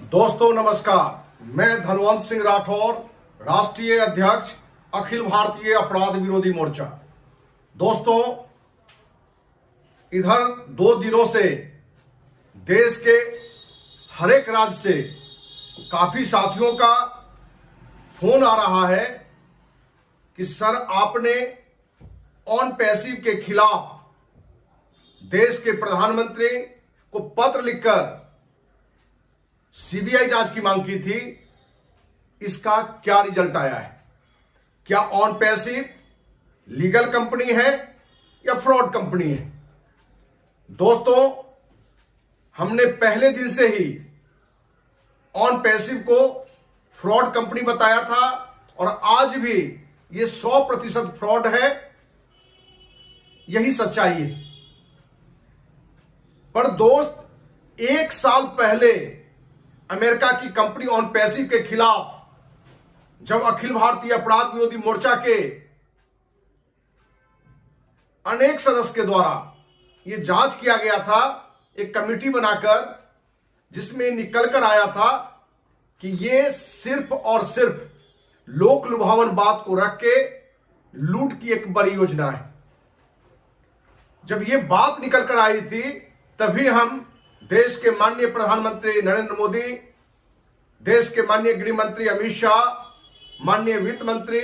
दोस्तों नमस्कार, मैं धनवंत सिंह राठौर, राष्ट्रीय अध्यक्ष अखिल भारतीय अपराध विरोधी मोर्चा। दोस्तों, इधर 2 दिनों से देश के हर एक राज्य से काफी साथियों का फोन आ रहा है कि सर आपने ऑन पैसिव के खिलाफ देश के प्रधानमंत्री को पत्र लिखकर सीबीआई जांच की मांग की थी। इसका क्या रिजल्ट आया है? क्या ऑन पैसिव लीगल कंपनी है या फ्रॉड कंपनी है? दोस्तों, हमने पहले दिन से ही ऑन पैसिव को फ्रॉड कंपनी बताया था और आज भी ये 100% फ्रॉड है, यही सच्चाई है। पर दोस्त, 1 साल पहले अमेरिका की कंपनी ऑन पैसिव के खिलाफ जब अखिल भारतीय अपराध विरोधी मोर्चा के अनेक सदस्य के द्वारा यह जांच किया गया था, एक कमेटी बनाकर, जिसमें निकलकर आया था कि यह सिर्फ और सिर्फ लोक लुभावन बात को रख के लूट की एक बड़ी योजना है। जब यह बात निकलकर आई थी तभी हम देश के माननीय प्रधानमंत्री नरेंद्र मोदी, देश के माननीय गृह मंत्री अमित शाह, माननीय वित्त मंत्री,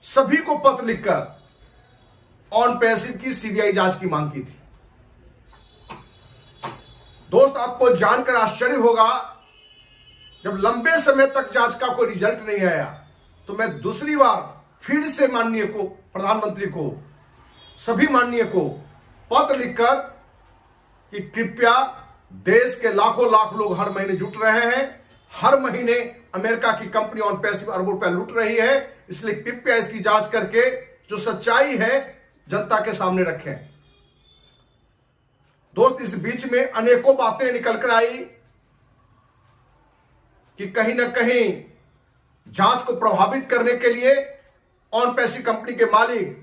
सभी को पत्र लिखकर ऑन पैसिव की सीबीआई जांच की मांग की थी। दोस्त, आपको जानकर आश्चर्य होगा, जब लंबे समय तक जांच का कोई रिजल्ट नहीं आया तो मैं दूसरी बार फिर से माननीय को, प्रधानमंत्री को, सभी माननीय को पत्र लिखकर कि कृपया, देश के लाखों लाख लोग हर महीने जुट रहे हैं, हर महीने अमेरिका की कंपनी ऑन पैसिव अरबों रुपए लूट रही है, इसलिए कृपया इसकी जांच करके जो सच्चाई है जनता के सामने रखें। दोस्त, इस बीच में अनेकों बातें निकलकर आई कि कहीं ना कहीं जांच को प्रभावित करने के लिए ऑन पैसिव कंपनी के मालिक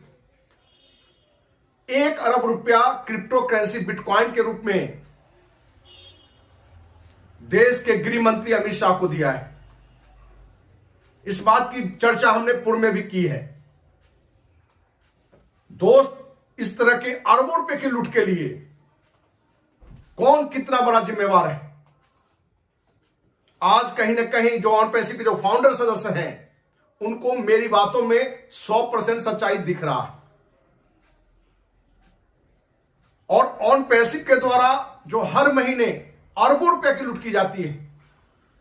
1 अरब रुपया क्रिप्टो करेंसी बिटकॉइन के रूप में देश के गृह मंत्री अमित शाह को दिया है। इस बात की चर्चा हमने पूर्व में भी की है। दोस्त, इस तरह के अरबों रुपए की लूट के लिए कौन कितना बड़ा जिम्मेवार है? आज कहीं ना कहीं जो ऑन पैसिव के जो फाउंडर सदस्य हैं, उनको मेरी बातों में 100% सच्चाई दिख रहा है। और ऑन पैसिव के द्वारा जो हर महीने अरबों रुपए की लूट की जाती है,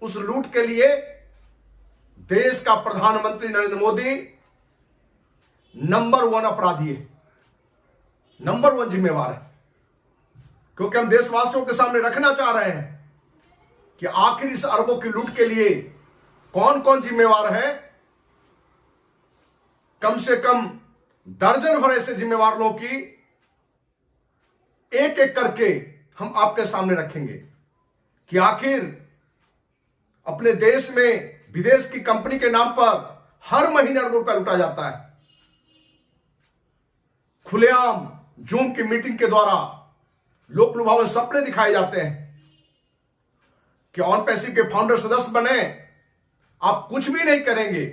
उस लूट के लिए देश का प्रधानमंत्री नरेंद्र मोदी नंबर 1 अपराधी है, नंबर 1 जिम्मेवार है। क्योंकि हम देशवासियों के सामने रखना चाह रहे हैं कि आखिर इस अरबों की लूट के लिए कौन कौन जिम्मेवार है। कम से कम दर्जन भर ऐसे जिम्मेवार लोगों की एक एक करके हम आपके सामने रखेंगे कि आखिर अपने देश में विदेश की कंपनी के नाम पर हर महीने अरबों रुपया लूटा जाता है। खुलेआम जूम की मीटिंग के द्वारा लोक लुभावन सपने दिखाए जाते हैं कि ऑन पैसिव के फाउंडर सदस्य बने, आप कुछ भी नहीं करेंगे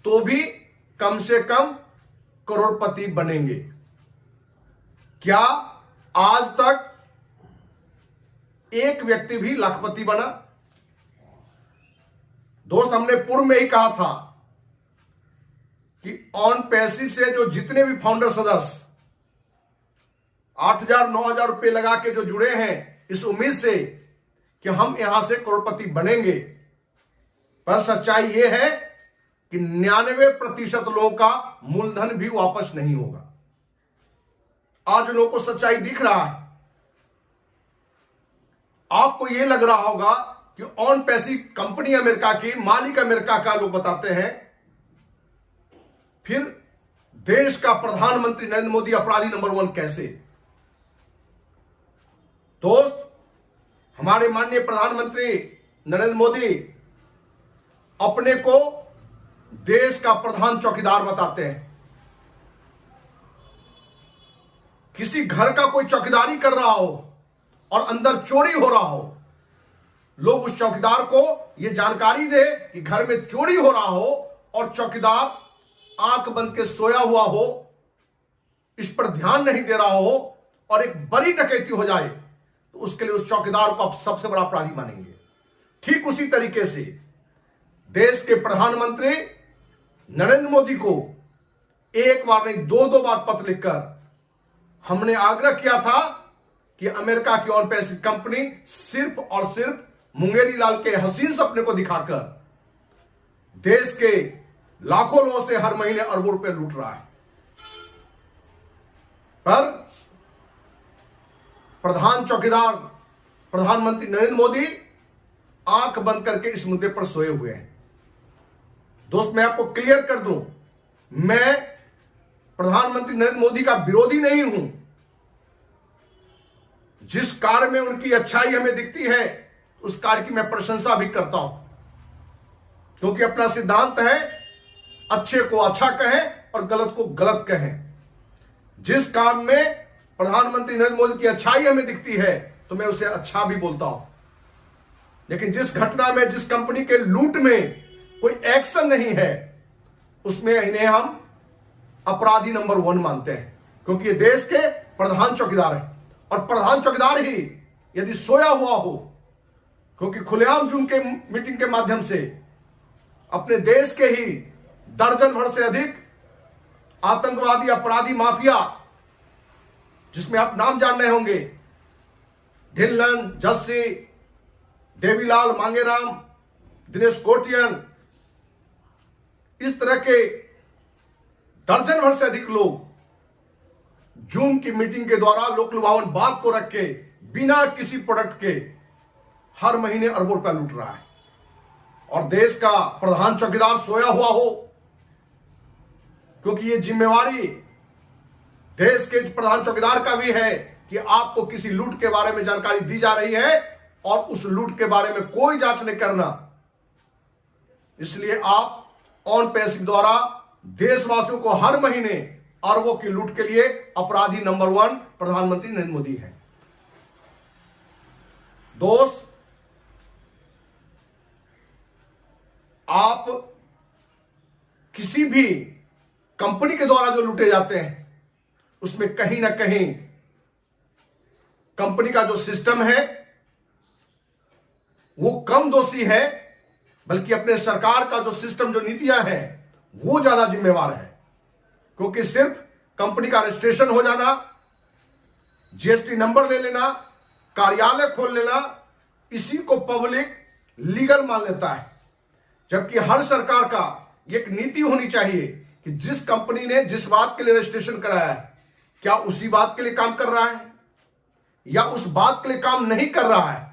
तो भी कम से कम करोड़पति बनेंगे। क्या आज तक एक व्यक्ति भी लाखपति बना? दोस्त, हमने पूर्व में ही कहा था कि ऑन पैसिव से जो जितने भी फाउंडर सदस्य 8,000 9,000 रुपए लगा के जो जुड़े हैं, इस उम्मीद से कि हम यहां से करोड़पति बनेंगे, पर सच्चाई यह है कि 99% लोगों का मूलधन भी वापस नहीं होगा। आज लोगों को सच्चाई दिख रहा है। आपको यह लग रहा होगा कि ऑन पैसिव कंपनी अमेरिका की, मालिक अमेरिका का लोग बताते हैं, फिर देश का प्रधानमंत्री नरेंद्र मोदी अपराधी नंबर 1 कैसे? दोस्त, हमारे माननीय प्रधानमंत्री नरेंद्र मोदी अपने को देश का प्रधान चौकीदार बताते हैं। किसी घर का कोई चौकीदारी कर रहा हो और अंदर चोरी हो रहा हो लोग उस चौकीदार को यह जानकारी दे कि घर में चोरी हो रहा हो और चौकीदार आंख बंद के सोया हुआ हो, इस पर ध्यान नहीं दे रहा हो और एक बड़ी डकैती हो जाए, तो उसके लिए उस चौकीदार को आप सबसे बड़ा अपराधी मानेंगे। ठीक उसी तरीके से देश के प्रधानमंत्री नरेंद्र मोदी को एक बार नहीं दो बार पत्र लिखकर हमने आग्रह किया था कि अमेरिका की ऑन पैसिव कंपनी सिर्फ और सिर्फ मुंगेरी लाल के हसीन सपने को दिखाकर देश के लाखों लोगों से हर महीने अरबों रुपए लूट रहा है। पर प्रधान चौकीदार प्रधानमंत्री नरेंद्र मोदी आंख बंद करके इस मुद्दे पर सोए हुए हैं। दोस्त, मैं आपको क्लियर कर दूं, मैं प्रधानमंत्री नरेंद्र मोदी का विरोधी नहीं हूं। जिस कार्य में उनकी अच्छाई हमें दिखती है उस कार्य की मैं प्रशंसा भी करता हूं, क्योंकि अपना सिद्धांत है अच्छे को अच्छा कहें और गलत को गलत कहें। जिस काम में प्रधानमंत्री नरेंद्र मोदी की अच्छाई हमें दिखती है तो मैं उसे अच्छा भी बोलता हूं, लेकिन जिस घटना में, जिस कंपनी के लूट में कोई एक्शन नहीं है, उसमें इन्हें हम अपराधी नंबर 1 मानते हैं, क्योंकि ये देश के प्रधान चौकीदार हैं। और प्रधान चौकीदार ही यदि सोया हुआ हो, क्योंकि खुलेआम जूम के मीटिंग के माध्यम से अपने देश के ही दर्जन भर से अधिक आतंकवादी अपराधी माफिया, जिसमें आप नाम जान रहे होंगे, ढिल्लन, जस्सी, देवीलाल मांगेराम, दिनेश कोटियन, इस तरह के दर्जन भर से अधिक लोग जूम की मीटिंग के द्वारा लोकलुभावन बात को रख के बिना किसी प्रोडक्ट के हर महीने अरबों रुपया लूट रहा है। और देश का प्रधान चौकीदार सोया हुआ हो, क्योंकि यह जिम्मेवारी देश के प्रधान चौकीदार का भी है कि आपको किसी लूट के बारे में जानकारी दी जा रही है और उस लूट के बारे में कोई जांच नहीं करना। इसलिए आप ऑन पैसिव द्वारा देशवासियों को हर महीने अरबों की लूट के लिए अपराधी नंबर 1 प्रधानमंत्री नरेंद्र मोदी है। दोस्त, आप किसी भी कंपनी के द्वारा जो लूटे जाते हैं उसमें कहीं ना कहीं कंपनी का जो सिस्टम है वो कम दोषी है, बल्कि अपने सरकार का जो सिस्टम, जो नीतियां हैं, वो ज्यादा जिम्मेवार है। क्योंकि सिर्फ कंपनी का रजिस्ट्रेशन हो जाना, जीएसटी नंबर ले लेना, कार्यालय खोल लेना, इसी को पब्लिक लीगल मान लेता है। जबकि हर सरकार का एक नीति होनी चाहिए कि जिस कंपनी ने जिस बात के लिए रजिस्ट्रेशन कराया है, क्या उसी बात के लिए काम कर रहा है या उस बात के लिए काम नहीं कर रहा है।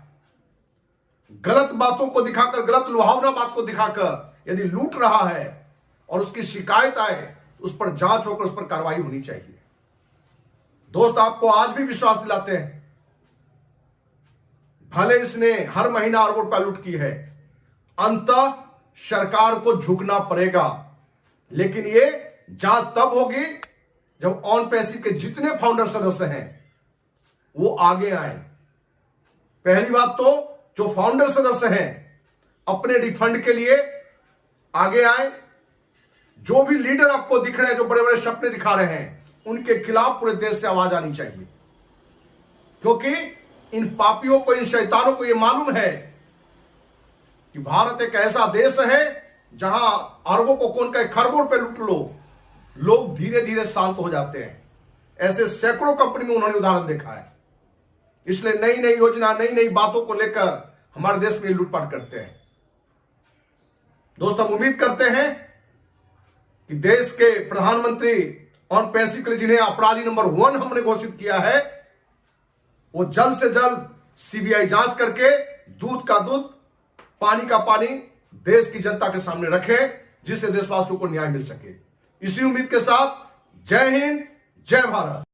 गलत बातों को दिखाकर, गलत लुभावना बात को दिखाकर यदि लूट रहा है और उसकी शिकायत आए, उस पर जांच होकर उस पर कार्रवाई होनी चाहिए। दोस्त, आपको आज भी विश्वास दिलाते हैं, भले इसने हर महीना अरबों रुपया लूट की है, अंततः सरकार को झुकना पड़ेगा। लेकिन ये जांच तब होगी जब ऑन पैसिव के जितने फाउंडर सदस्य हैं वो आगे आए। पहली बात तो जो फाउंडर सदस्य हैं अपने रिफंड के लिए आगे आए। जो भी लीडर आपको दिख रहे हैं, जो बड़े बड़े सपने दिखा रहे हैं, उनके खिलाफ पूरे देश से आवाज आनी चाहिए, क्योंकि इन पापियों को, इन शैतानों को यह मालूम है कि भारत एक ऐसा देश है जहां अरबों को कौन कहे खरबों रुपए लूट लो, लोग धीरे धीरे शांत हो जाते हैं। ऐसे सैकड़ों कंपनी में उन्होंने उदाहरण देखा है। इसलिए नई नई योजना, नई नई बातों को लेकर हमारे देश में लूटपाट करते हैं। दोस्तों, हम उम्मीद करते हैं कि देश के प्रधानमंत्री ऑन पैसिव के लिए जिन्हें अपराधी नंबर 1 हमने घोषित किया है, वो जल्द से जल्द सीबीआई जांच करके दूध का दूध, पानी का पानी देश की जनता के सामने रखे, जिससे देशवासियों को न्याय मिल सके। इसी उम्मीद के साथ जय हिंद, जय भारत।